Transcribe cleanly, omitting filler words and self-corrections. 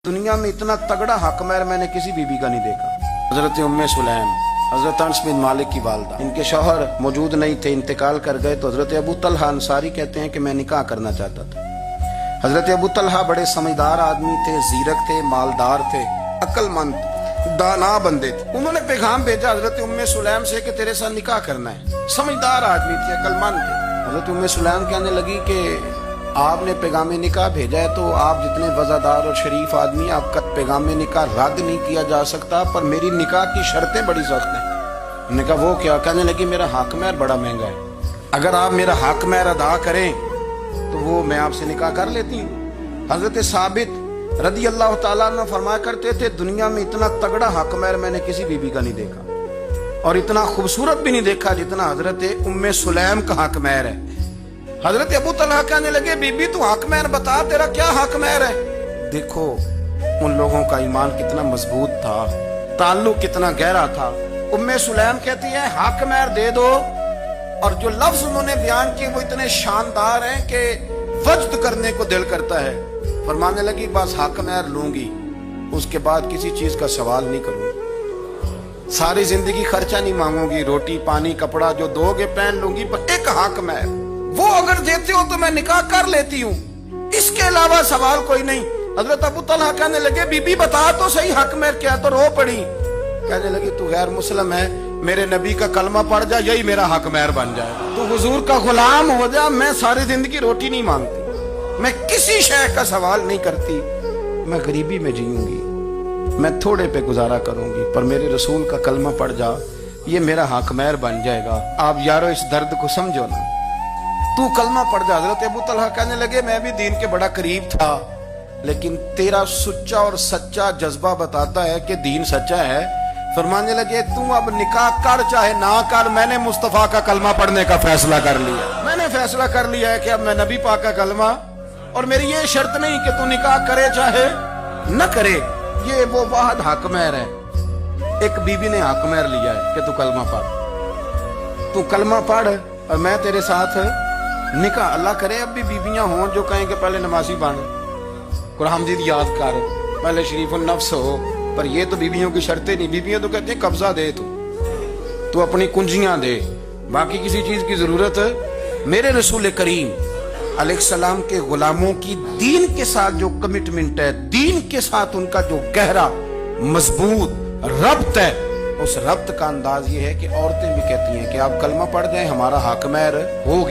दुनिया में इतना तगड़ा हकमैर मैंने किसी बीबी का नहीं देखा। हजरत उम्मे सुलैम, हजरत अनस बिन मालिक की वालदा, इनके शौहर मौजूद नहीं थे, इंतकाल कर गए। तो हजरत अबू तलहा अंसारी कहते हैं कि मैं निकाह करना चाहता था। हजरत अबू तलहा बड़े समझदार आदमी थे, जीरक थे, मालदार थे, अक्लमंद, दाना बंदे थे। उन्होंने पैगाम भेजा हजरत उम्मे सुलैम से कि तेरे साथ निकाह करना है। समझदार आदमी थे, अक्लमंद थे। हजरत उम्मे सुलैम कहने लगी कि आपने पैगाम निकाह भेजा है तो आप जितने वज़ादार और शरीफ आदमी, आपका पैगाम निकाह रद्द नहीं किया जा सकता, पर मेरी निकाह की शर्तें बड़ी सख्त हैं। उन्होंने कहा वो क्या? कहने लगी मेरा हक महर बड़ा महंगा है, अगर आप मेरा हक महर अदा करें तो वो मैं आपसे निकाह कर लेती हूँ। हजरत साबित रदी अल्लाह ताला अन्हु फरमाया करते थे, दुनिया में इतना तगड़ा हक महर मैंने किसी बीबी का नहीं देखा और इतना खूबसूरत भी नहीं देखा जितना हजरत उम्मे सुलैम का हक महर है। हजरत अबू तलहा कहने लगे बीबी तू हक महर बता, तेरा क्या हक महर है? देखो उन लोगों का ईमान कितना मजबूत था, ताल्लुक कितना गहरा था। उम्मे सुलैम कहती है हक महर दे दो, और जो लफ्ज उन्होंने बयान किए वो इतने शानदार हैं कि वज्द करने को दिल करता है। फरमाने लगी बस हक महर लूंगी, उसके बाद किसी चीज का सवाल नहीं करूंगी, सारी जिंदगी खर्चा नहीं मांगूंगी, रोटी पानी कपड़ा जो दोगे पहन लूंगी, पर एक हक महर वो अगर देते हो तो मैं निकाह कर लेती हूँ, इसके अलावा सवाल कोई नहीं। हजरत अबू तलहा कहने लगे बीबी बता तो सही हक महर क्या? तो रो पड़ी, कहने लगी तू गैर मुस्लिम है, मेरे नबी का कलमा पढ़ जा, यही मेरा हक महर बन जाए। तू हुजूर का गुलाम हो जा, मैं सारी जिंदगी रोटी नहीं मांगती, मैं किसी शय का सवाल नहीं करती, मैं गरीबी में जीऊंगी, मैं थोड़े पे गुजारा करूंगी, पर मेरे रसूल का कलमा पढ़ जा, ये मेरा हक महर बन जाएगा। आप यारो इस दर्द को समझो ना, तू कलमा पढ़ जा। हजरत अबू तलहा कहने लगे मैं भी दीन के बड़ा करीब था, लेकिन तेरा सच्चा और सच्चा जज्बा बताता है कि दीन सच्चा है। फरमाने लगे तू अब निकाह कर चाहे ना कर, मैंने मुस्तफा का कलमा पढ़ने का फैसला कर लिया। मैंने फैसला कर लिया है कि अब मैं नबी पाक का कलमा, और मेरी ये शर्त नहीं कि तू निकाह करे चाहे न करे, ये वो वाहद हक महर है। एक बीबी ने हक महर लिया है कि तू कलमा पढ़, तू कलमा पढ़ और मैं तेरे साथ निकाह। अल्लाह करे अब भी बीबियां हों जो कहें कि पहले नमाजी बन, कुरान मजीद याद कर, पहले शरीफुन नफ्स हो, पर ये तो बीबियों की शर्तें नहीं। बीबियां तो कहते हैं कब्जा दे, तू अपनी कुंजियां दे, बाकी किसी चीज की जरूरत है। मेरे रसूल करीम अलैहिस्सलाम के गुलामों की दीन के साथ जो कमिटमेंट है, दीन के साथ उनका जो गहरा मजबूत रब्त है, उस रब्त का अंदाज ये है कि औरतें भी कहती हैं कि आप कलमा पढ़ जाएं, हमारा हक महर हो गया।